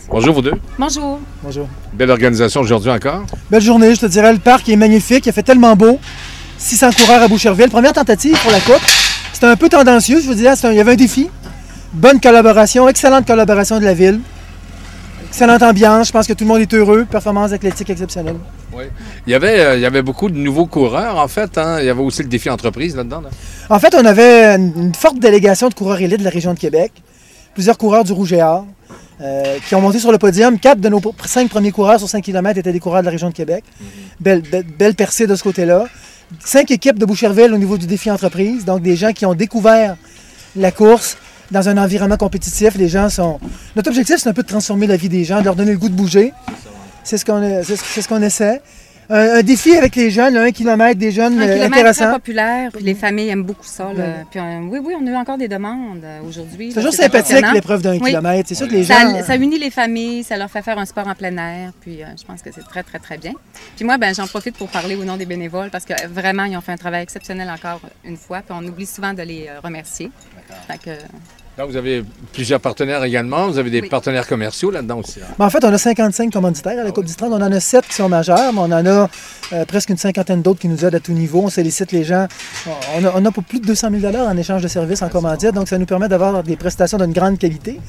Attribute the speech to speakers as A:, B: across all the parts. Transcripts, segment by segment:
A: Bonjour vous deux.
B: Bonjour.
C: Bonjour.
A: Belle organisation aujourd'hui encore.
C: Belle journée, je te dirais. Le parc est magnifique. Il a fait tellement beau. 600 coureurs à Boucherville. Première tentative pour la Coupe. C'était un peu tendancieux, je veux dire. Il y avait un défi. Bonne collaboration, excellente collaboration de la ville. Excellente ambiance. Je pense que tout le monde est heureux. Performance athlétique exceptionnelle.
A: Oui. Il y avait beaucoup de nouveaux coureurs, en fait. Hein? Il y avait aussi le défi entreprise là-dedans. Là.
C: En fait, on avait une forte délégation de coureurs élites de la région de Québec. Plusieurs coureurs du Rouge et Or qui ont monté sur le podium. 4 de nos 5 premiers coureurs sur 5 km étaient des coureurs de la région de Québec. Belle percée de ce côté-là. 5 équipes de Boucherville au niveau du défi entreprise. Donc, des gens qui ont découvert la course dans un environnement compétitif. Les gens sont... Notre objectif, c'est un peu de transformer la vie des gens, de leur donner le goût de bouger. C'est ce qu'on essaie. Un défi avec les jeunes, 1 km, des jeunes intéressants.
B: Très populaire, puis les familles aiment beaucoup ça. Puis, oui, on a eu encore des demandes aujourd'hui.
C: C'est toujours sympathique l'épreuve d'1 kilomètre. C'est sûr que les gens...
B: Ça unit les familles, ça leur fait faire un sport en plein air, puis je pense que c'est très, très, très bien. Puis moi, j'en profite pour parler au nom des bénévoles, parce que vraiment, ils ont fait un travail exceptionnel encore une fois, puis on oublie souvent de les remercier. Fait que...
A: Donc, vous avez plusieurs partenaires également. Vous avez des partenaires commerciaux là-dedans aussi. Hein?
C: En fait, on a 55 commanditaires à la Coupe du Trente. On en a 7 qui sont majeurs, mais on en a presque une cinquantaine d'autres qui nous aident à tout niveau. On sollicite les gens. On a pour plus de 200 000 en échange de services en commandite, donc ça nous permet d'avoir des prestations d'une grande qualité.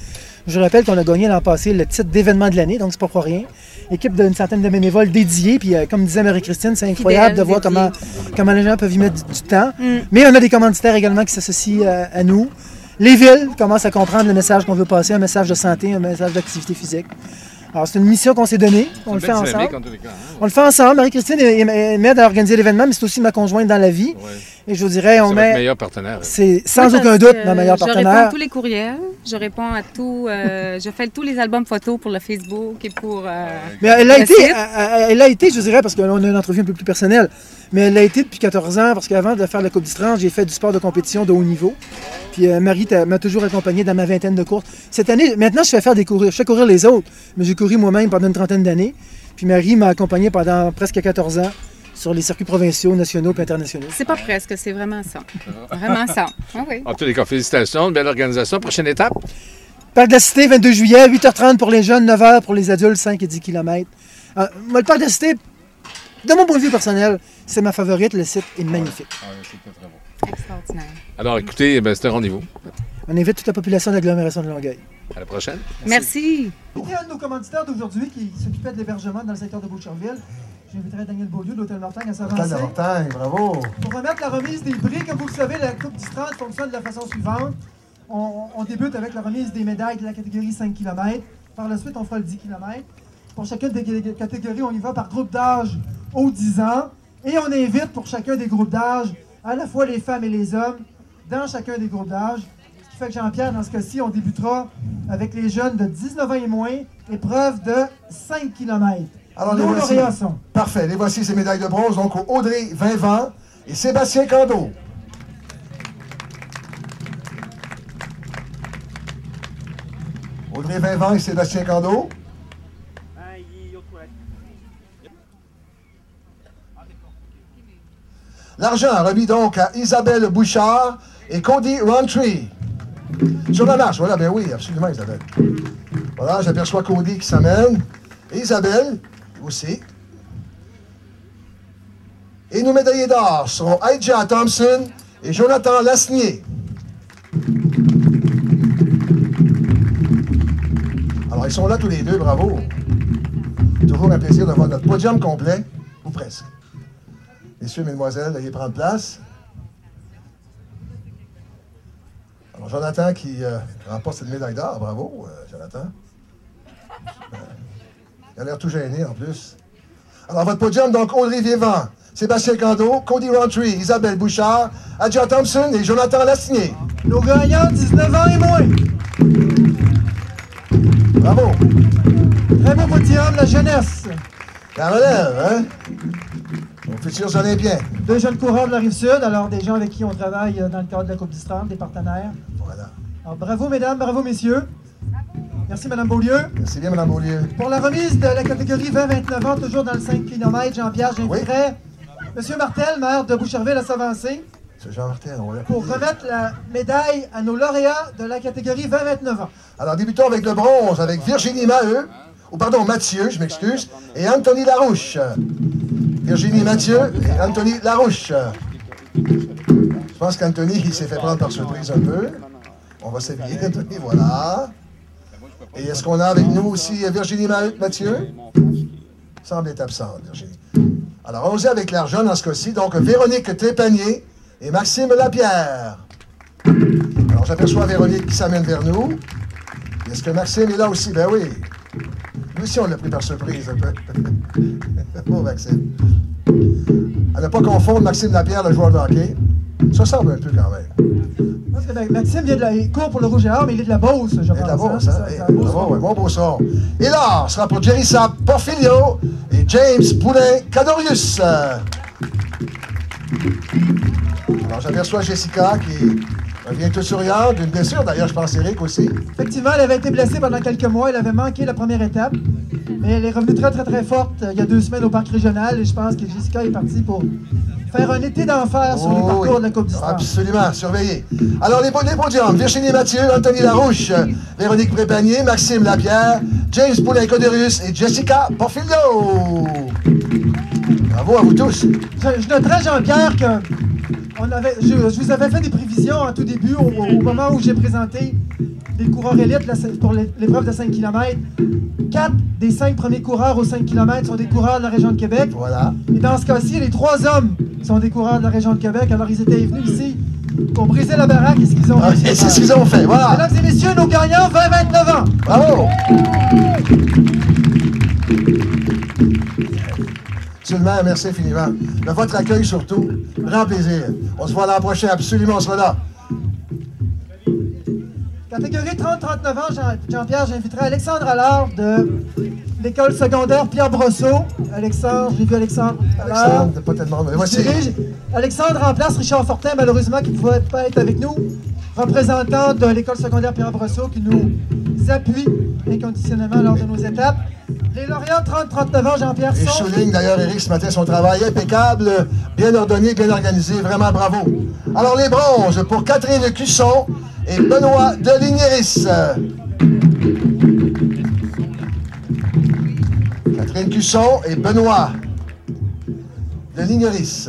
C: Je rappelle qu'on a gagné l'an passé le titre d'événement de l'année, donc c'est pas pour rien. Équipe d'une centaine de bénévoles dédiés, puis comme disait Marie-Christine, c'est incroyable de voir comment les gens peuvent y mettre du temps. Mais on a des commanditaires également qui s'associent à nous. Les villes commencent à comprendre le message qu'on veut passer, un message de santé, un message d'activité physique. Alors, c'est une mission qu'on s'est donnée. On le fait ensemble. On le fait ensemble. Marie-Christine m'aide à organiser l'événement, mais c'est aussi ma conjointe dans la vie. Ouais. Et je vous dirais, on met...
A: C'est votre meilleur partenaire.
C: C'est sans aucun doute ma meilleure partenaire.
B: Je réponds à tous les courriels. Je réponds à tout. Je fais tous les albums photos pour le Facebook et pour
C: mais elle a été, je vous dirais, parce qu'on a une entrevue un peu plus personnelle, mais elle l'a été depuis 14 ans, parce qu'avant de faire la Coupe du Trente, j'ai fait du sport de compétition de haut niveau. Puis Marie m'a toujours accompagné dans ma vingtaine de courses. Cette année, maintenant, je fais courir les autres, mais j'ai couru moi-même pendant une trentaine d'années. Puis Marie m'a accompagné pendant presque 14 ans sur les circuits provinciaux, nationaux et internationaux.
B: C'est pas presque, c'est vraiment ça. Vraiment ça. Ah oui.
A: En tous les cas, félicitations, belle organisation. Prochaine étape?
C: Parc de la Cité, 22 juillet, 8h30 pour les jeunes, 9h pour les adultes, 5 et 10 km. Le Parc de la Cité, de mon point de vue personnel, c'est ma favorite. Le site est magnifique.
A: C'est très beau.
B: Extraordinaire.
A: Alors, écoutez, c'est un rendez-vous.
C: On invite toute la population de l'agglomération de Longueuil.
A: À la prochaine.
B: Merci.
C: Et un de nos commanditaires d'aujourd'hui qui s'occupait de l'hébergement dans le secteur de Boucherville, j'inviterai Daniel Beaulieu de l'Hôtel Mortagne à s'avancer.
D: Hôtel Mortagne, bravo!
C: Pour remettre la remise des prix, comme vous le savez, la Coupe du Trente fonctionne de la façon suivante. On débute avec la remise des médailles de la catégorie 5 km. Par la suite, on fera le 10 km. Pour chacune des catégories, on y va par groupe d'âge aux 10 ans. Et on invite pour chacun des groupes d'âge à la fois les femmes et les hommes dans chacun des groupes d'âge. Ce qui fait que Jean-Pierre, dans ce cas-ci, on débutera avec les jeunes de 19 ans et moins, épreuve de 5 km.
D: Alors, les voici. Parfait. Les voici, ces médailles de bronze. Donc, Audrey Vinvent et Sébastien Cando. Audrey Vinvent et Sébastien Cando. L'argent remis donc à Isabelle Bouchard et Cody Rountree. Sur la marche, voilà, ben oui, absolument, Isabelle. Voilà, j'aperçois Cody qui s'amène. Et Isabelle, aussi. Et nos médaillés d'or seront Aïdja Thompson et Jonathan Lasnier. Alors, ils sont là tous les deux, bravo. Toujours un plaisir de voir notre podium complet, ou presque. Messieurs, mesdemoiselles, veuillez prendre place. Alors, Jonathan qui remporte cette médaille d'or, bravo, Jonathan. Il a l'air tout gêné, en plus. Alors, votre podium, donc, Audrey Vinvent, Sébastien Cando, Cody Rountree, Isabelle Bouchard, Aïdja Thompson et Jonathan Lasnier.
C: Nos gagnants, 19 ans et moins.
D: Bravo.
C: Très beau podium, la jeunesse.
D: La relève, hein? Nos futurs Olympiens.
C: 2 jeunes coureurs de la Rive-Sud, alors des gens avec qui on travaille dans le cadre de la Coupe du Trente, des partenaires.
D: Voilà.
C: Alors, bravo, mesdames, bravo, messieurs. Merci, Mme Beaulieu.
D: Merci bien, Mme Beaulieu.
C: Pour la remise de la catégorie 20-29 ans, toujours dans le 5 km, Jean-Pierre, j'inviterai M. Martel, maire de Boucherville, à s'avancer.
D: Jean-Martin, on l'a
C: pour remettre la médaille à nos lauréats de la catégorie 20-29 ans.
D: Alors, débutons avec le bronze, avec Virginie Maheu, ou pardon, Mathieu, je m'excuse, et Anthony Larouche. Virginie Mathieu et Anthony Larouche. Je pense qu'Anthony, il s'est fait prendre par surprise un peu. On va s'habiller, Anthony, voilà. Et est-ce qu'on a avec nous aussi Virginie Mathieu? Semble être absente, Virginie. Alors, on y avec l'argent dans ce cas-ci. Donc, Véronique Trépanier et Maxime Lapierre. Alors, j'aperçois Véronique qui s'amène vers nous. Est-ce que Maxime est là aussi? Ben oui. Lui aussi, on l'a pris par surprise un peu. Bon, Maxime. À ne pas confondre Maxime Lapierre, le joueur de hockey. Ça semble un peu quand même.
C: Parce que Maxime vient il court pour le Rouge et Or, mais il est de la Beauce, je pense.
D: Il est de la Beauce, hein? Bon beau son. Et là, ce sera pour Jerry Sapp Porfilio et James Poulain-Cadorius. Alors, j'aperçois Jessica qui revient tout souriante, d'une blessure d'ailleurs, je pense Eric aussi.
C: Effectivement, elle avait été blessée pendant quelques mois, elle avait manqué la première étape, mais elle est revenue très forte il y a 2 semaines au parc régional et je pense que Jessica est partie pour faire un été d'enfer sur les parcours de la Coupe d'Histoire.
D: Absolument, surveillez. Alors, les podiums, Virginie Mathieu, Anthony Larouche, Véronique Trépanier, Maxime Lapierre, James Poulain-Cadorius et Jessica Porfilio. Bravo à vous tous.
C: Je noterais, Jean-Pierre, que je vous avais fait des prévisions en tout début, au moment où j'ai présenté les coureurs élites pour l'épreuve de 5 km. 4 des 5 premiers coureurs aux 5 km sont des coureurs de la région de Québec.
D: Voilà.
C: Et dans ce cas-ci, les 3 hommes sont des coureurs de la région de Québec. Alors, ils étaient venus ici pour briser la baraque et ce qu'ils ont fait.
D: Et c'est ce qu'ils ont fait, voilà.
C: Mesdames et messieurs, nos gagnants, 20-29 ans.
D: Bravo. Monsieur le maire, merci infiniment. De votre accueil surtout. Grand plaisir. On se voit l'an prochain, absolument, on sera là.
C: Catégorie 30-39 ans, Jean-Pierre, j'inviterai Alexandre Allard de l'école secondaire Pierre Brosseau. Alexandre, j'ai vu Alexandre.
D: Alexandre, pas tellement. Voici.
C: Alexandre remplace Richard Fortin, malheureusement, qui ne pouvait pas être avec nous. Représentant de l'école secondaire Pierre Brosseau, qui nous appuie inconditionnellement lors de nos étapes. Les lauréats 30-39 ans, Jean-Pierre,
D: Et je souligne d'ailleurs, Éric, ce matin, son travail impeccable, bien ordonné, bien organisé, vraiment bravo. Alors, les bronzes pour Catherine Cusson et Benoît de Ligneris. Catherine Cusson et Benoît de Ligneris.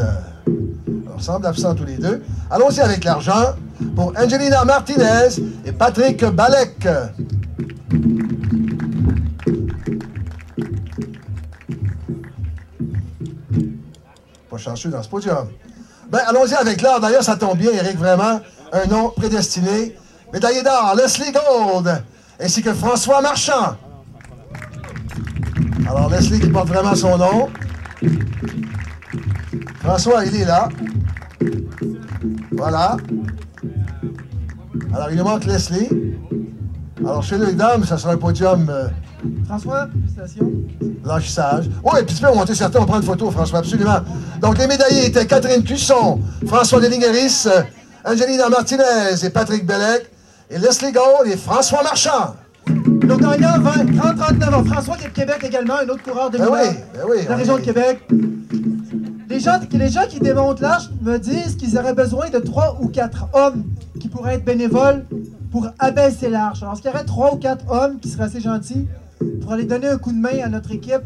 D: On semble absents tous les deux. Allons-y avec l'argent pour Angelina Martinez et Patrick Balek. Pas chanceux dans ce podium. Ben, allons-y avec l'or. D'ailleurs, ça tombe bien, Éric, vraiment. Un nom prédestiné. Médaillé d'or, Leslie Gold, ainsi que François Marchand. Alors, Leslie qui porte vraiment son nom. François, il est là. Voilà. Alors, il nous manque Leslie. Alors, chez les dames, ça sera un podium...
C: François, félicitations.
D: Blanchissage. Oui, puis tu peux monter certains, on prend une photo, François, absolument. Donc, les médaillés étaient Catherine Cusson, François de Ligneris, Angelina Martinez et Patrick Bellec, et Leslie Gold et François Marchand.
C: Nos gagnants, 30-39 ans. François qui est de Québec également, un autre coureur de la région de Québec. Les gens qui démontent l'Arche me disent qu'ils auraient besoin de 3 ou 4 hommes qui pourraient être bénévoles pour abaisser l'Arche. Alors, est-ce qu'il y aurait 3 ou 4 hommes qui seraient assez gentils pour aller donner un coup de main à notre équipe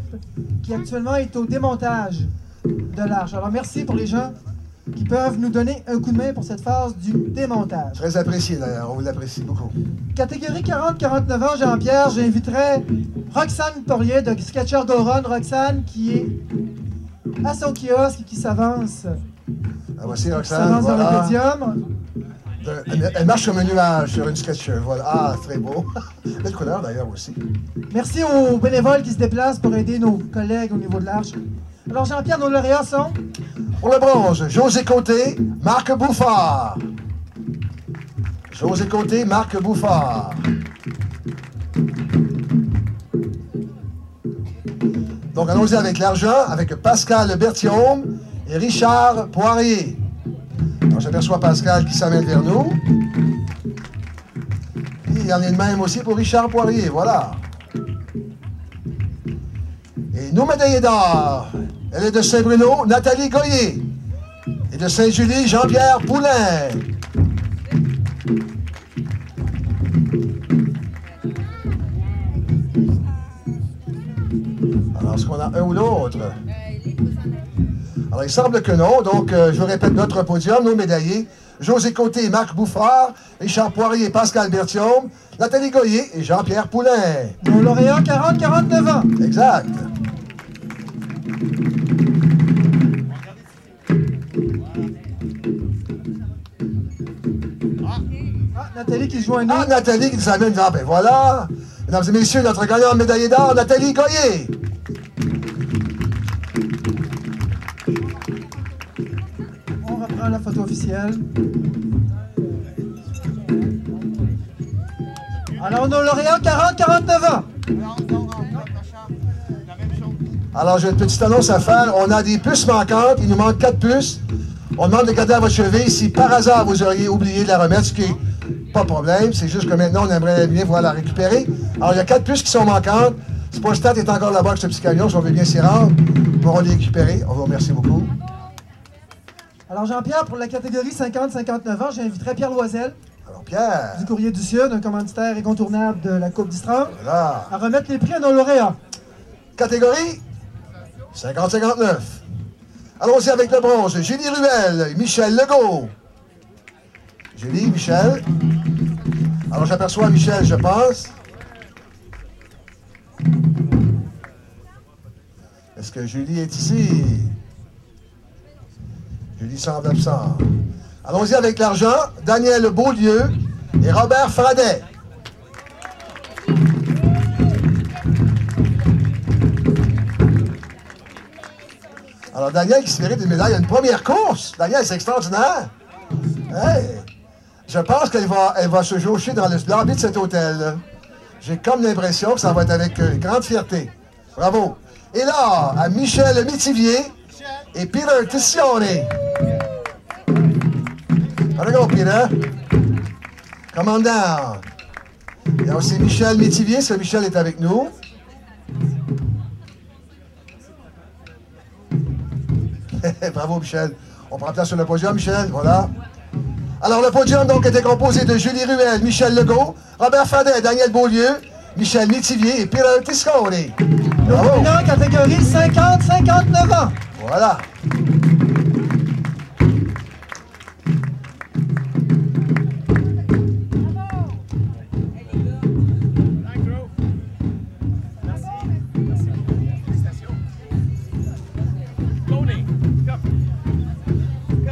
C: qui actuellement est au démontage de l'Arche? Alors, merci pour les gens qui peuvent nous donner un coup de main pour cette phase du démontage.
D: Très apprécié d'ailleurs, on vous l'apprécie beaucoup.
C: Catégorie 40-49 ans, Jean-Pierre, j'inviterai Roxane Poirier de Sketcher Go Run. Roxane qui est à son kiosque et qui s'avance.
D: Ah, voici Roxane,
C: S'avance
D: voilà.
C: dans le podium.
D: Elle marche comme un nuage sur une Sketcher, voilà. Ah, très beau. Belle couleur d'ailleurs aussi.
C: Merci aux bénévoles qui se déplacent pour aider nos collègues au niveau de l'Arche. Alors Jean-Pierre, nos lauréats sont...
D: Pour le bronze, José Côté, Marc Bouffard. José Côté, Marc Bouffard. Donc allons-y avec l'argent, avec Pascal Berthiaume et Richard Poirier. Alors j'aperçois Pascal qui s'amène vers nous. Et il y en a de même aussi pour Richard Poirier, voilà. Et nos médaillés d'or, elle est de Saint-Bruno, Nathalie Goyer. Et de Saint-Julie, Jean-Pierre Poulain. Alors, est-ce qu'on a un ou l'autre? Alors, il semble que non. Donc, je vous répète notre podium, nos médaillés. José Côté et Marc Bouffard, Richard Poirier et Pascal Berthiaume, Nathalie Goyer et Jean-Pierre Poulain.
C: Nos lauréats, 40-49 ans.
D: Exact.
C: Nathalie qui se joint à nous.
D: Ah, Nathalie qui nous amène. Ah, ben voilà. Mesdames et messieurs, notre gagnante médaillée d'or, Nathalie Goyer.
C: On reprend la photo officielle. Alors, nos lauréats, 40-49 ans.
D: Alors, j'ai une petite annonce à faire. On a des puces manquantes. Il nous manque 4 puces. On demande de garder à votre chevet. Si par hasard vous auriez oublié de la remettre, ce qui n'est pas de problème, c'est juste que maintenant on aimerait bien pouvoir la récupérer. Alors, il y a 4 puces qui sont manquantes. Sportstat est encore là-bas avec ce petit camion. Si on veut bien s'y rendre, nous pourrons les récupérer. On vous remercie beaucoup.
C: Alors, Jean-Pierre, pour la catégorie 50-59 ans, j'inviterai Pierre Loisel,
D: Alors, Pierre.
C: du Courrier du Sud, un commanditaire incontournable de la Coupe d'Istran,
D: Voilà.
C: à remettre les prix à nos lauréats.
D: Catégorie 50-59. Allons-y avec le bronze. Julie Ruel, Michel Legault. Julie, Michel. Alors, j'aperçois Michel, je pense. Est-ce que Julie est ici? Julie semble absent. Allons-y avec l'argent. Daniel Beaulieu et Robert Fradet. Alors, Daniel qui se mérite une médaille à une première course. Daniel, c'est extraordinaire. Hey. Je pense qu'elle va se jaucher dans le lobby de cet hôtel. J'ai comme l'impression que ça va être avec grande fierté. Bravo. Et là, à Michel Métivier et Peter Tissione. Allez, Peter. Commandant. Il y a aussi Michel Métivier, ce Michel est avec nous. Bravo, Michel. On prend place sur le podium, Michel. Voilà. Alors, le podium, donc, était composé de Julie Ruel, Michel Legault, Robert Fadet, Daniel Beaulieu, Michel Métivier et Peter Tiscone. Bravo.
C: Nous, catégorie 50-59 ans.
D: Voilà.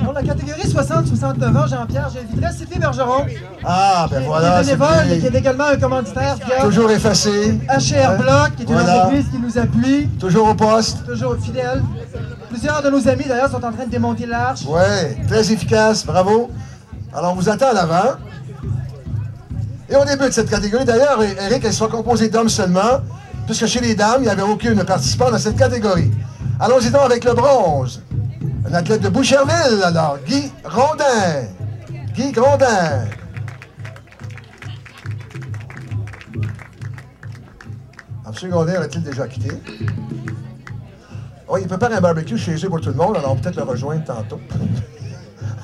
C: Pour la catégorie 60-69 ans, Jean-Pierre, j'inviterai Sylvie Bergeron,
D: Ah, ben
C: qui
D: voilà.
C: est bénévole
D: c'est
C: et qui est également un commanditaire via
D: toujours effacé.
C: HR Block, qui est une
D: Voilà.
C: entreprise qui nous appuie,
D: Toujours au poste.
C: toujours fidèle. Plusieurs de nos amis, d'ailleurs, sont en train de démonter l'arche.
D: Ouais, très efficace. Bravo. Alors, on vous attend à l'avant. Et on débute cette catégorie. D'ailleurs, Eric, elle sera composée d'hommes seulement, puisque chez les dames, il n'y avait aucune participante dans cette catégorie. Allons-y donc avec le bronze. Un athlète de Boucherville, alors, Guy Grondin. Guy Grondin. M. Grondin a-t-il déjà quitté? Oh, il prépare un barbecue chez eux pour tout le monde, alors on va peut-être le rejoindre tantôt.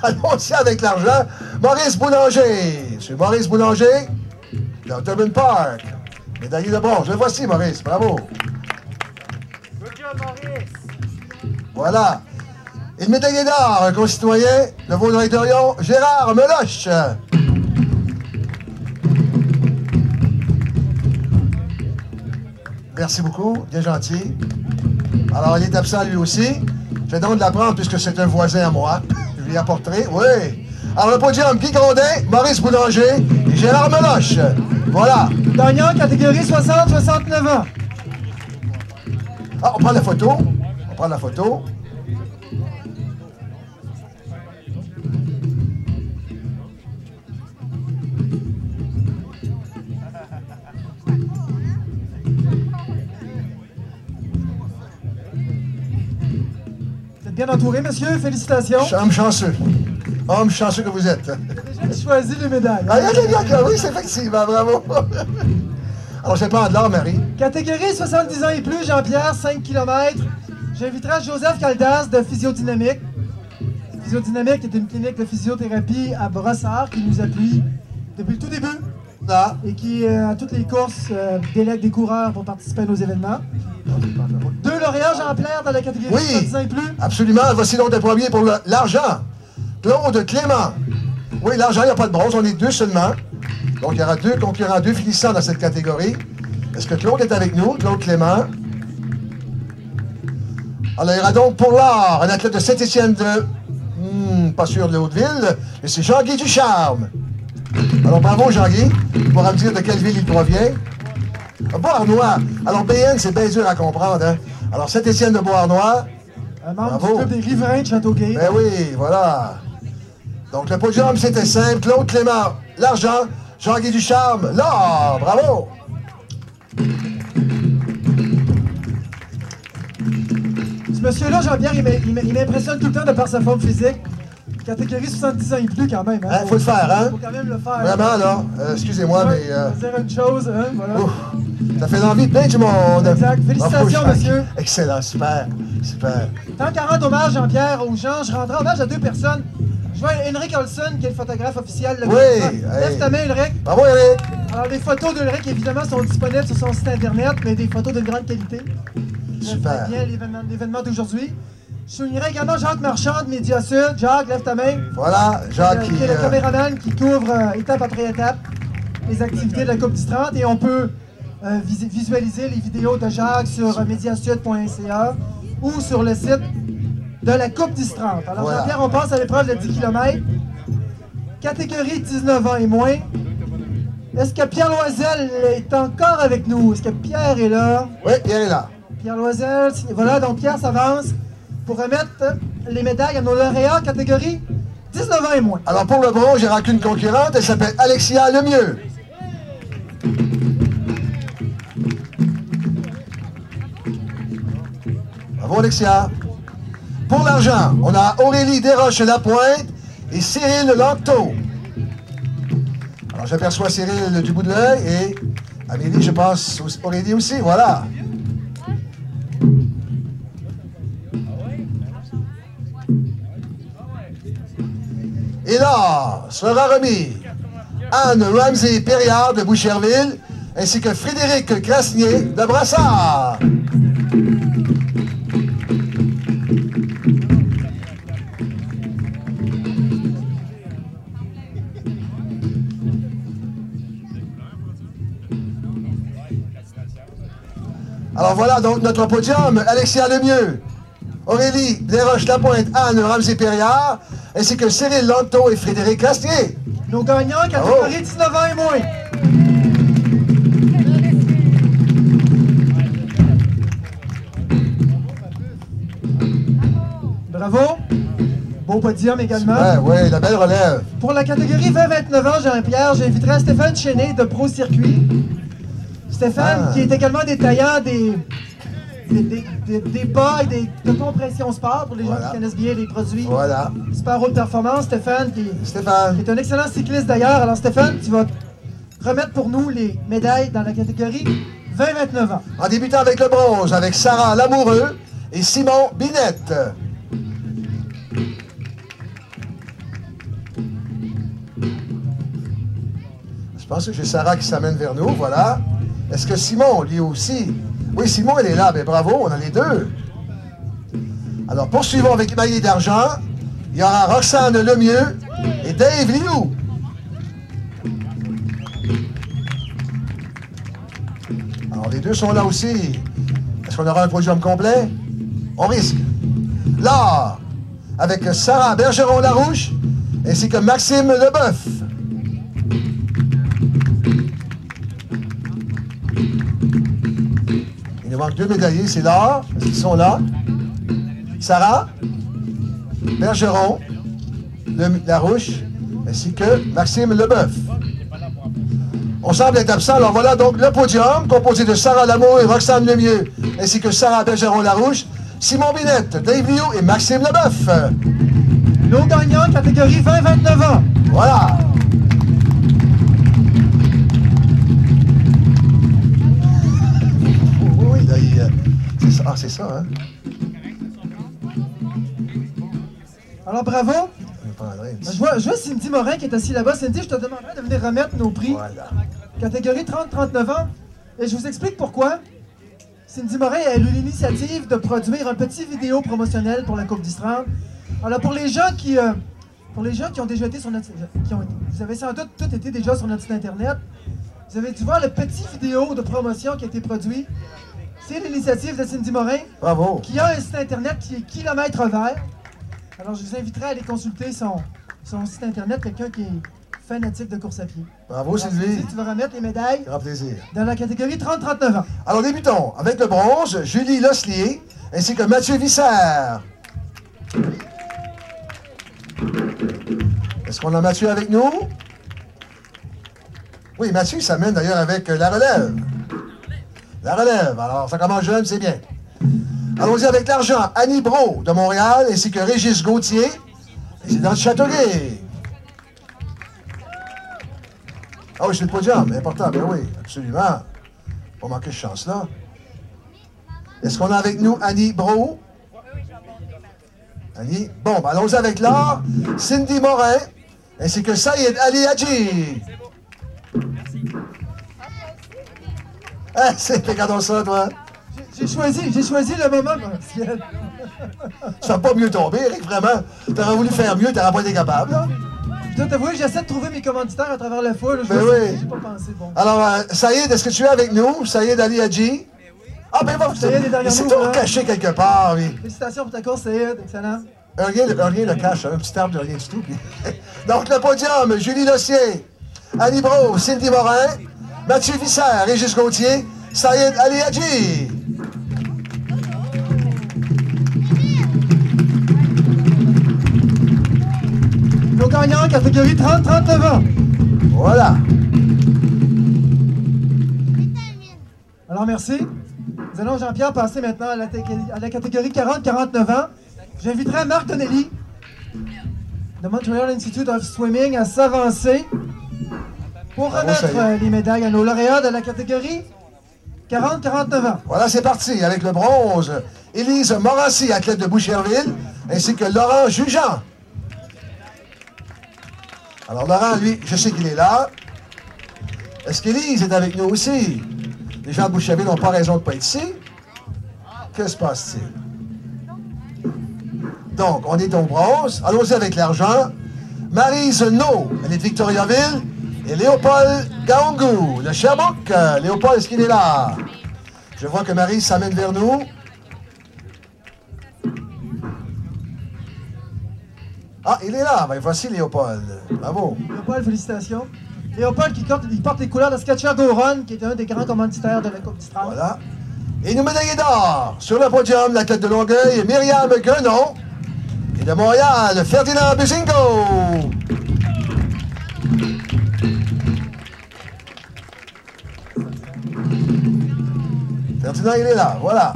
D: Allons-y avec l'argent. Maurice Boulanger. Monsieur Maurice Boulanger, dans Dublin Park. Médaillé de bronze. Le voici, Maurice. Bravo.
E: Good job, Maurice.
D: Voilà. Et le médaillé d'or, un concitoyen de Vaudreuil-Dorion, Gérard Meloche. Merci beaucoup. Bien gentil. Alors, il est absent lui aussi. Je vais donc l'apprendre puisque c'est un voisin à moi. Je lui apporterai. Oui. Alors, le podium, Guy Grondin, Maurice Boulanger et Gérard Meloche. Voilà.
C: Gagnant, catégorie 60-69 ans.
D: Ah, on prend la photo. On prend la photo.
C: Vous êtes bien entouré, monsieur. Félicitations.
D: Homme chanceux. Homme chanceux que vous êtes.
C: J'ai choisi les médailles.
D: Ah, il y a quelqu'un qui oui, c'est effectivement, bravo. Alors, je vais prendre l'or, Marie.
C: Catégorie 70 ans et plus, Jean-Pierre, 5 km. J'inviterai Joseph Caldas de Physiodynamique. Physiodynamique est une clinique de physiothérapie à Brossard qui nous appuie depuis le tout début
D: Là.
C: et qui, à toutes les courses, délègue des coureurs pour participer à nos événements. 2 lauréats Jean-Pierre dans la catégorie
D: Oui.
C: 70 ans et plus.
D: Absolument. Voici donc le premier pour l'argent. Claude Clément. Oui, l'argent, il n'y a pas de bronze. On est 2 seulement. Donc, il y aura 2 concurrents, 2 finissants dans cette catégorie. Est-ce que Claude est avec nous? Claude Clément. Alors, il y aura donc pour l'or un athlète de Saint-Étienne de... pas sûr de Haute-Ville, mais c'est Jean-Guy Ducharme. Alors, bravo, Jean-Guy. Il pourra me dire de quelle ville il provient. Beauharnois. Alors, BN, c'est bien dur à comprendre, hein? Alors, Saint-Étienne de Beauharnois.
C: Un membre
D: Bravo.
C: du club des riverains de Châteauguay.
D: Ben oui, voilà. Donc, le podium, c'était simple. Claude Clément, l'argent. Jean-Guy Ducharme, l'or. Bravo.
C: Ce monsieur-là, Jean-Pierre, il m'impressionne tout le temps de par sa forme physique. Catégorie 70 ans et plus quand même.
D: Hein, faut le faire, hein?
C: Faut quand même le faire.
D: Vraiment, là. Excusez-moi,
C: Ouais,
D: mais...
C: faut dire une chose, hein, voilà.
D: ouf, ça fait l'envie de plein du monde.
C: Exact. Félicitations,
D: Bravo,
C: monsieur.
D: Excellent, super, super.
C: Tant qu'à rendre hommage, Jean-Pierre, aux gens, je rendrai hommage à 2 personnes. Je vois Henrik Olsson, qui est le photographe officiel.
D: Oui,
C: Lève
D: hey.
C: ta main, Ulrich.
D: Bravo, Eric.
C: Alors, les photos d'Ulrich, évidemment, sont disponibles sur son site internet, mais des photos de grande qualité.
D: Super.
C: Bien l'événement d'aujourd'hui. Je soulignerai également Jacques Marchand de Média Sud. Jacques, lève ta main.
D: Voilà, Jacques
C: Qui est le caméraman qui couvre étape après étape les activités de la Coupe du 30. Et on peut visualiser les vidéos de Jacques sur mediasud.ca ou sur le site de la Coupe du 30. Alors,
D: Voilà.
C: Jean-Pierre, on passe à l'épreuve de 10 km. Catégorie 19 ans et moins. Est-ce que Pierre Loisel est encore avec nous? Est-ce que Pierre est là?
D: Oui, Pierre est là.
C: Pierre Loisel, voilà, donc Pierre s'avance pour remettre les médailles à nos lauréats catégorie 19 ans et moins.
D: Alors, pour le bronze, il n'y aura qu'une concurrente. Elle s'appelle Alexia Lemieux. Bravo, Alexia. Pour l'argent, on a Aurélie Desroches-Lapointe et Cyril Lanto. Alors, j'aperçois Cyril du bout de l'œil et Amélie, je pense, Aurélie aussi, voilà. Et là, sera remis Anne Ramsey-Perriard de Boucherville ainsi que Frédéric Crasnier de Brassard. Alors voilà donc notre podium. Alexia Lemieux, Aurélie Desroches-Lapointe, Anne Ramsey-Perriard, ainsi que Cyril Lanto et Frédéric Castier.
C: Nos gagnants, catégorie 19 ans et moins. Bravo. Beau podium également.
D: Oui, la belle relève.
C: Pour la catégorie 20-29 ans, Jean-Pierre, j'inviterai Stéphane Chenet de Pro Circuit. Stéphane, qui est également détaillant des bas et de compression sport pour les gens qui connaissent bien les produits.
D: Voilà.
C: Super haute performance, Stéphane, qui
D: Stéphane.
C: est un excellent cycliste d'ailleurs. Alors Stéphane, tu vas remettre pour nous les médailles dans la catégorie 20-29 ans.
D: En débutant avec le bronze, avec Sarah Lamoureux et Simon Binette. Je pense que j'ai Sarah qui s'amène vers nous, voilà. Est-ce que Simon, lui aussi? Oui, Simon, il est là, mais bravo, on a les deux. Alors, poursuivons avec Maillé d'argent. Il y aura Roxane Lemieux et Dave Liu. Alors, les deux sont là aussi. Est-ce qu'on aura un podium complet? On risque. Là, avec Sarah Bergeron-Larouche ainsi que Maxime Leboeuf. Il nous manque deux médaillés, c'est là. Est-ce qu'ils sont là? Sarah Bergeron, Larouche, ainsi que Maxime Leboeuf. On semble être absent. Alors voilà donc le podium, composé de Sarah Lamour et Roxane Lemieux, ainsi que Sarah Bergeron-Larouche, Simon Binette, Dave Liu et Maxime Leboeuf.
C: Nos gagnants, catégorie 20-29 ans.
D: Voilà. Oui, là, c'est ça, c'est ça, hein?
C: Alors, bravo.
D: Je prendrai une
C: Je vois Cindy Morin qui est assise là-bas. Cindy, je te demanderai de venir remettre nos prix.
D: Voilà.
C: Catégorie 30-39 ans. Et je vous explique pourquoi. Cindy Morin a eu l'initiative de produire un petit vidéo promotionnel pour la Coupe d'Istrande. Alors, pour les gens qui ont déjà été sur notre site, vous avez sans doute tous été déjà sur notre site Internet, vous avez dû voir le petit vidéo de promotion qui a été produit. C'est l'initiative de Cindy Morin,
D: Bravo.
C: qui a un site Internet qui est kilomètre vert. Alors, je vous inviterai à aller consulter son site Internet, quelqu'un qui est fanatique de course à pied.
D: Bravo,
C: Alors,
D: Sylvie.
C: Cindy, tu vas remettre les médailles
D: Grand plaisir.
C: dans la catégorie 30-39 ans.
D: Alors, débutons avec le bronze, Julie Loslier, ainsi que Mathieu Visser. Est-ce qu'on a Mathieu avec nous? Oui, Mathieu s'amène d'ailleurs avec la relève. La relève. Alors, ça commence jeune, c'est bien. Allons-y avec l'argent. Annie Brault de Montréal, ainsi que Régis Gauthier, résident de Châteauguay. Ah oui, je suis le podium, important, bien oui, absolument. Pas manquer de chance, là. Est-ce qu'on a avec nous Annie Brault? Annie? Bon, ben, allons-y avec l'or. Cindy Morin, ainsi que Saïd Ali Hadji. Ah, c'est regardons ça, toi.
C: J'ai choisi le moment, Martial.
D: Tu vas pas mieux tomber, Eric, vraiment. T'aurais voulu faire mieux, t'aurais pas été capable, là.
C: Je dois t'avouer que j'essaie de trouver mes commanditaires à travers la foule.
D: Ben oui.
C: J'ai pas pensé, bon.
D: Alors, Saïd, est-ce que tu es avec nous? Saïd Ali Hadji? Ah, ben, bon,
C: Saïd est derrière
D: il s'est
C: nous,
D: tout
C: là.
D: caché quelque part, oui.
C: Félicitations pour ta course, Saïd. Excellent.
D: Rien le cache, un petit arbre de rien du tout. Puis... Donc, le podium, Julie Lossier, Annie Brault, Cindy Morin, Mathieu Visser, Régis Gauthier, Saïd Ali Hadji.
C: Nos gagnants, catégorie 30-39 ans.
D: Voilà.
C: Alors, merci. Nous allons, Jean-Pierre, passer maintenant à la catégorie 40-49 ans. J'inviterai Marc Donnelly de Montreal Institute of Swimming à s'avancer pour
D: Bravo,
C: remettre
D: Saïd.
C: les médailles à nos lauréats de la catégorie 40-49 ans.
D: Voilà, c'est parti avec le bronze. Élise Morancy, athlète de Boucherville, ainsi que Laurent Jugeant. Alors, Laurent, lui, je sais qu'il est là. Est-ce qu'Élise est avec nous aussi? Les gens de Boucherville n'ont pas raison de ne pas être ici. Que se passe-t-il? Donc, on est au bronze. Allons-y avec l'argent. Maryse No, elle est de Victoriaville. Et Léopold Gaongou, de Sherbrooke. Léopold, est-ce qu'il est là? Je vois que Maryse s'amène vers nous. Ah, il est là. Ben, voici Léopold. Bravo.
C: Léopold, félicitations. Léopold qui porte les couleurs de Sketcher Go Run, qui est un des grands commanditaires de la Coupe d'Istrande.
D: Voilà. Et nous médaillés d'or. Sur le podium, l'athlète de Longueuil, Myriam Guenon. Et de Montréal, Ferdinand Buzingo. Ferdinand, il est là. Voilà.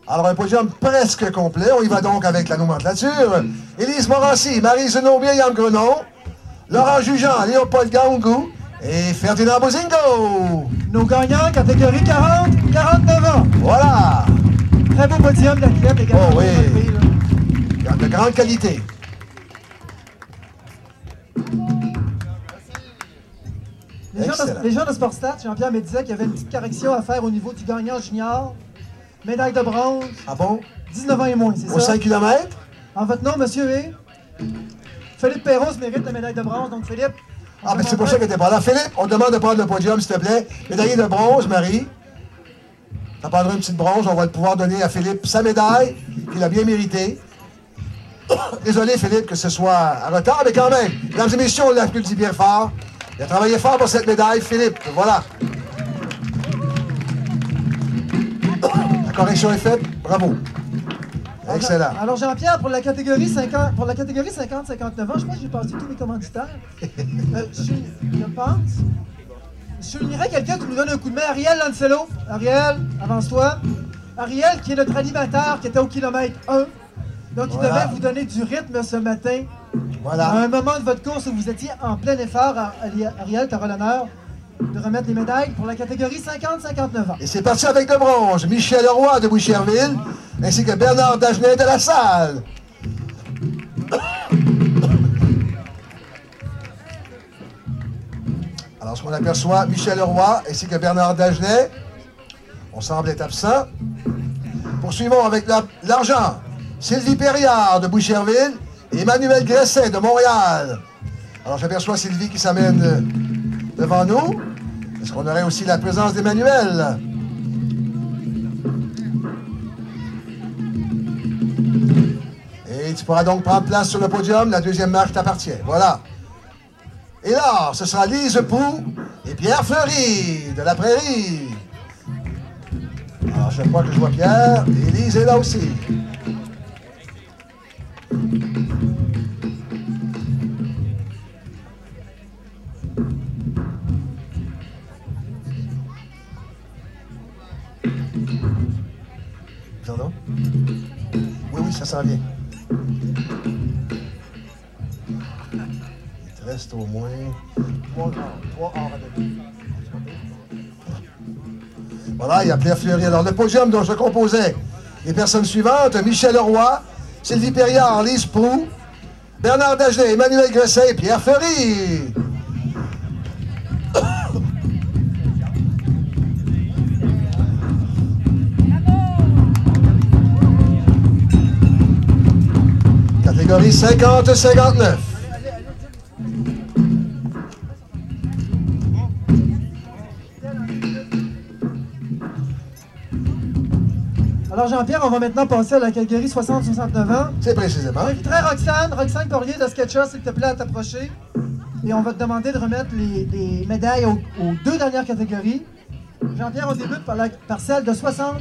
D: Alors, un podium presque complet. On y va donc avec la nomenclature. Élise Morancy, Marie Zenot, Myriam Grenon, Laurent Jugeant, Léopold Gaongou et Ferdinand Buzingo.
C: Nos gagnants, catégorie 40-49 ans.
D: Voilà.
C: Très beau podium d'athlètes également.
D: Oh oui. De grande qualité.
C: Les gens de Sportstat, Jean-Pierre me disait qu'il y avait une petite correction à faire au niveau du gagnant junior. Médaille de bronze.
D: Ah bon?
C: 19 ans et moins, c'est ça?
D: Au 5 km?
C: En votre nom, monsieur et Philippe Perros mérite la médaille de bronze. Donc, Philippe.
D: Ah, mais c'est pour ça que t'es pas là. Philippe, on te demande de prendre le podium, s'il te plaît. Médaillé de bronze, Marie. Ça prendra une petite bronze. On va pouvoir donner à Philippe sa médaille, qu'il a bien méritée. Désolé, Philippe, que ce soit en retard, mais quand même, mesdames et messieurs, on l'applaudit bien fort. Il a travaillé fort pour cette médaille, Philippe. Voilà. La correction est faite. Bravo. Excellent.
C: Alors, Jean-Pierre, pour la catégorie 50-59 ans, je pense que j'ai passé tous les commanditaires. Je pense. Je soulignerais quelqu'un qui nous donne un coup de main. Ariel Lancelot. Ariel, avance-toi. Ariel, qui est notre animateur, qui était au kilomètre 1. Donc, il devait vous donner du rythme ce matin.
D: Voilà.
C: À un moment de votre course où vous étiez en plein effort, Ariel, tu auras l'honneur de remettre les médailles pour la catégorie 50-59 ans.
D: Et c'est parti avec le bronze. Michel Leroy de Boucherville, ainsi que Bernard Dagenet de la salle. Alors, ce qu'on aperçoit, Michel Leroy ainsi que Bernard Dagenet, on semble être absent. Poursuivons avec l'argent. Sylvie Perriard de Boucherville et Emmanuel Gresset de Montréal. Alors, j'aperçois Sylvie qui s'amène devant nous. Est-ce qu'on aurait aussi la présence d'Emmanuel? Et tu pourras donc prendre place sur le podium. La deuxième marche t'appartient. Voilà. Et là, ce sera Lise Pou et Pierre Fleury de la Prairie. Alors, je crois que je vois Pierre et Lise est là aussi. Pardon? Oui, oui, ça s'en vient. Il te reste au moins 3 heures à donner. Voilà, il y a Pierre Fleury. Alors, le podium dont je composais les personnes suivantes, Michel Leroy, Sylvie Perriard, Lise Proulx, Bernard Dagenet, Emmanuel Gresset et Pierre Fleury. Catégorie 50-59.
C: Alors Jean-Pierre, on va maintenant passer à la catégorie 60-69 ans.
D: C'est précisément.
C: J'inviterai Roxane Corrier de Sketcha, s'il te plaît, à t'approcher. Et on va te demander de remettre les médailles aux 2 dernières catégories. Jean-Pierre, on débute par celle de 60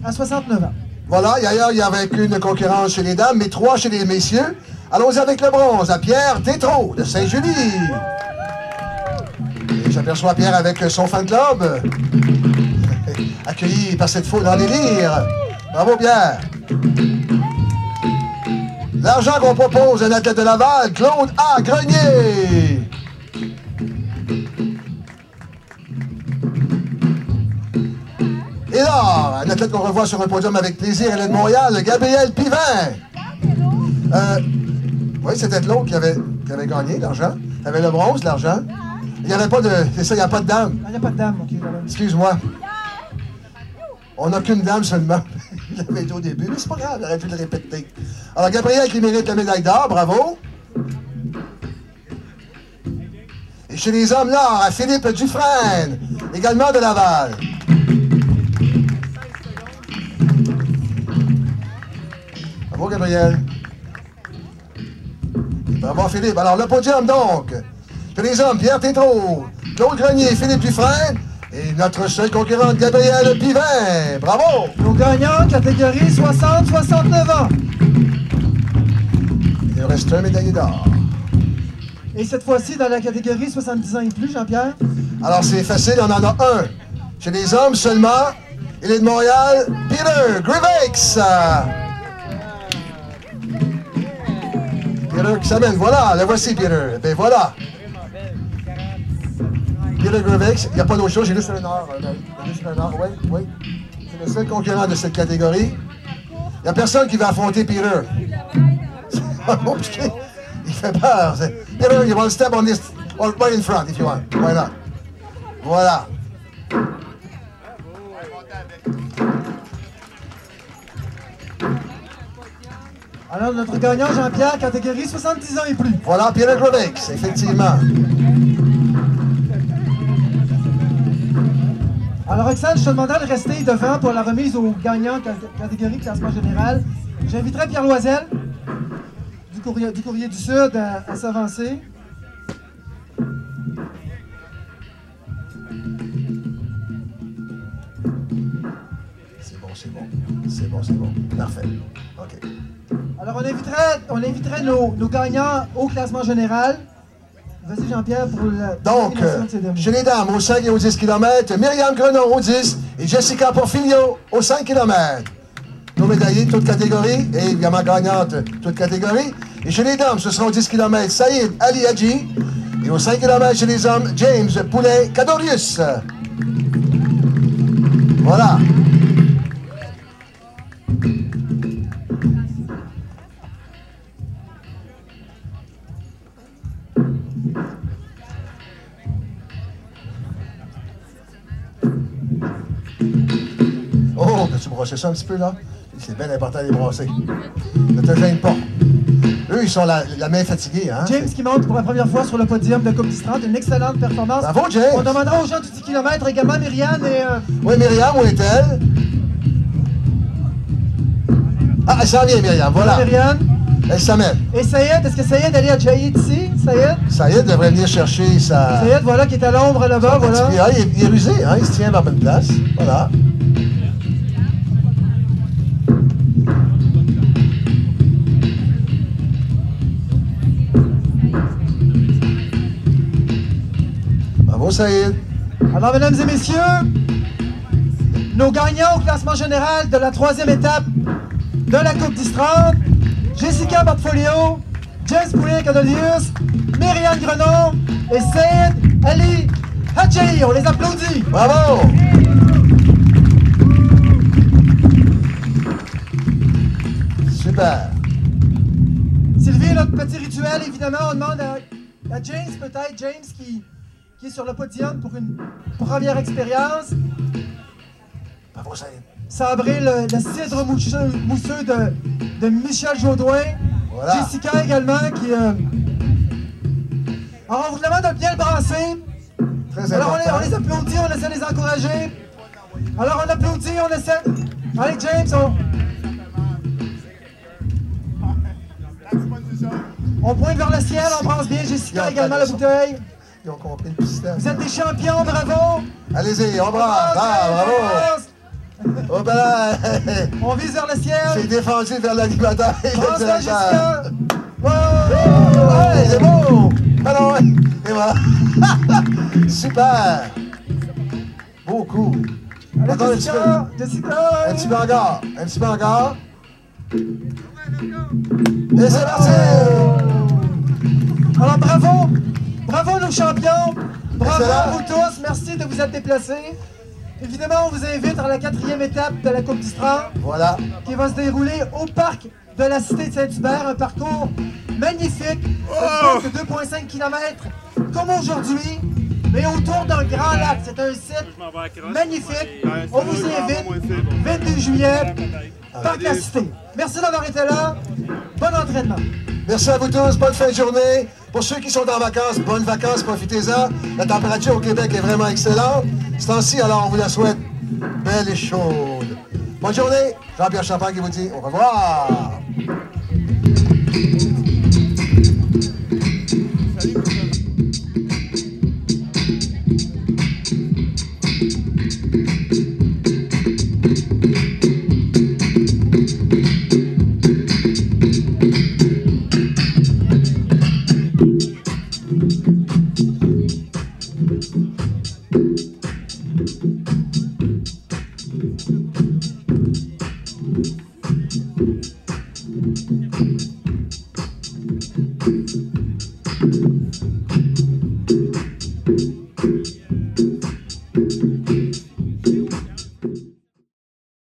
C: à 69 ans.
D: Voilà, d'ailleurs, il y avait qu'une concurrence chez les dames, mais 3 chez les messieurs. Allons-y avec le bronze, à Pierre Tétrault de Saint-Julie. Et j'aperçois Pierre avec son fan club, accueilli par cette foule en délire. Bravo Pierre. L'argent qu'on propose, un athlète de Laval, Claude A. Grenier. Et là, un athlète qu'on revoit sur un podium avec plaisir, elle est de Montréal, Gabriel Pivin. Oui, c'était l'autre qui avait gagné l'argent. Il avait le bronze, l'argent. Il n'y avait pas de... C'est ça, il n'y a pas de dame.
C: Il n'y a pas de dame, ok.
D: Excuse-moi. On n'a qu'une dame seulement. Je l'avais dit au début, mais c'est pas grave, j'aurais dû le répéter. Alors, Gabriel qui mérite la médaille d'or, bravo. Et chez les hommes, là, à Philippe Dufresne, également de Laval. Bravo, Gabriel. Bravo, Philippe. Alors, le podium, donc. Chez les hommes, Pierre Tétrault, Claude Grenier, Philippe Dufresne. Et notre seul concurrent, Gabriel Pivin. Bravo!
C: Nos gagnants, catégorie 60-69 ans.
D: Il nous reste un médaillé d'or.
C: Et cette fois-ci, dans la catégorie 70 ans et plus, Jean-Pierre?
D: Alors, c'est facile, on en a un. Chez les hommes seulement, il est de Montréal, Peter Grivex. Peter qui s'amène, voilà, le voici, Peter. Ben voilà. Peter Grivex, il n'y a pas d'autre chose, j'ai juste un or. Juste un or, oui, oui. C'est le seul concurrent de cette catégorie. Il n'y a personne qui va affronter Peter. Il fait peur. Peter, you want to step on this, or right in front if you want. Why not? Voilà.
C: Alors, notre gagnant, Jean-Pierre, catégorie 70 ans et plus.
D: Voilà, Peter Grivex, effectivement.
C: Alors, Roxane, je te demanderai de rester devant pour la remise aux gagnants catégorie classement général. J'inviterai Pierre Loisel du Courrier du Sud à s'avancer.
D: C'est bon, c'est bon. C'est bon, c'est bon. Parfait. OK.
C: Alors, on inviterait nos gagnants au classement général. Vas-y, Jean-Pierre, pour la
D: Donc, chez les dames, au 5 et au 10 km, Myriam Grenon au 10 et Jessica Porfiglio au 5 km. Nos médaillés, toutes catégories, et évidemment gagnantes, toutes catégories. Et chez les dames, ce sera au 10 km, Saïd Ali Hadji. Et au 5 km, chez les hommes, James Poulet Cadorius. Voilà. Oh, peux-tu brosser ça un petit peu, là? C'est bien important de les brosser. Ne te gêne pas. Eux, ils sont la main fatiguée, hein?
C: James qui monte pour la première fois sur le podium de Coupe 10-30. Une excellente performance.
D: Bravo, James!
C: On demandera aux gens du 10 km également, Myriam et...
D: Oui, Myriam, où est-elle? Ah, elle s'en vient, Myriam, voilà.
C: Myriam.
D: Elle s'amène.
C: Et Sayed, est-ce que Sayed allait à Jaïd ici? Sayed?
D: Sayed devrait venir chercher sa...
C: Sayed, voilà, qui est à l'ombre là-bas, voilà.
D: Il est rusé, hein? Il se tient à la bonne place. Voilà. Bravo, Sayed.
C: Alors, mesdames et messieurs, nos gagnants au classement général de la 3e étape de la Coupe 10-30, Jessica Portfolio, James Poulenc-Adolius, Myriam Grenon et Sayed Ali Hadji. On les applaudit.
D: Bravo! Super.
C: Sylvie, notre petit rituel, évidemment, on demande à James, peut-être, James qui est sur le podium pour une première expérience.
D: Bravo, Sayed.
C: Sabrer le cidre mousseux de Michel Jaudoin.
D: Voilà.
C: Jessica également qui... Alors on vous demande de bien le brasser.
D: Très
C: Alors
D: important.
C: on les applaudit, on essaie de les encourager. Alors on applaudit, on essaie... Allez James, on pointe vers le ciel, on brasse bien. Jessica également la bouteille.
D: Ils ont compris le système.
C: Vous êtes des champions, bravo.
D: Allez-y, on brasse. Ah, bravo. Oh ben là,
C: On vise vers le ciel.
D: c'est défendu vers l'animateur et le
C: Brasse vers
D: directeur.
C: Jessica. Wow.
D: Ouais, c'est beau! Alors, ouais. Et voilà. Super! Beaucoup.
C: Allez,
D: Encore
C: Jessica. Jessica.
D: un petit peu encore. Un petit peu encore. Et c'est parti!
C: Alors bravo! Bravo nos champions! Bravo
D: Excellent.
C: à vous tous! Merci de vous être déplacés. Évidemment, on vous invite à la 4e étape de la Coupe 10-30
D: Voilà.
C: qui va se dérouler au parc de la Cité de Saint-Hubert. Un parcours magnifique, de 2,5 km comme aujourd'hui, mais autour d'un grand lac. C'est un site magnifique. On vous y invite. 22 juillet, parc de la Cité. Merci d'avoir été là. Bon entraînement.
D: Merci à vous tous. Bonne fin de journée. Pour ceux qui sont en vacances, bonnes vacances. Profitez-en. La température au Québec est vraiment excellente. Ce temps-ci, alors, on vous la souhaite belle et chaude. Bonne journée. Jean-Pierre Champagne qui vous dit au revoir.
F: Thank you.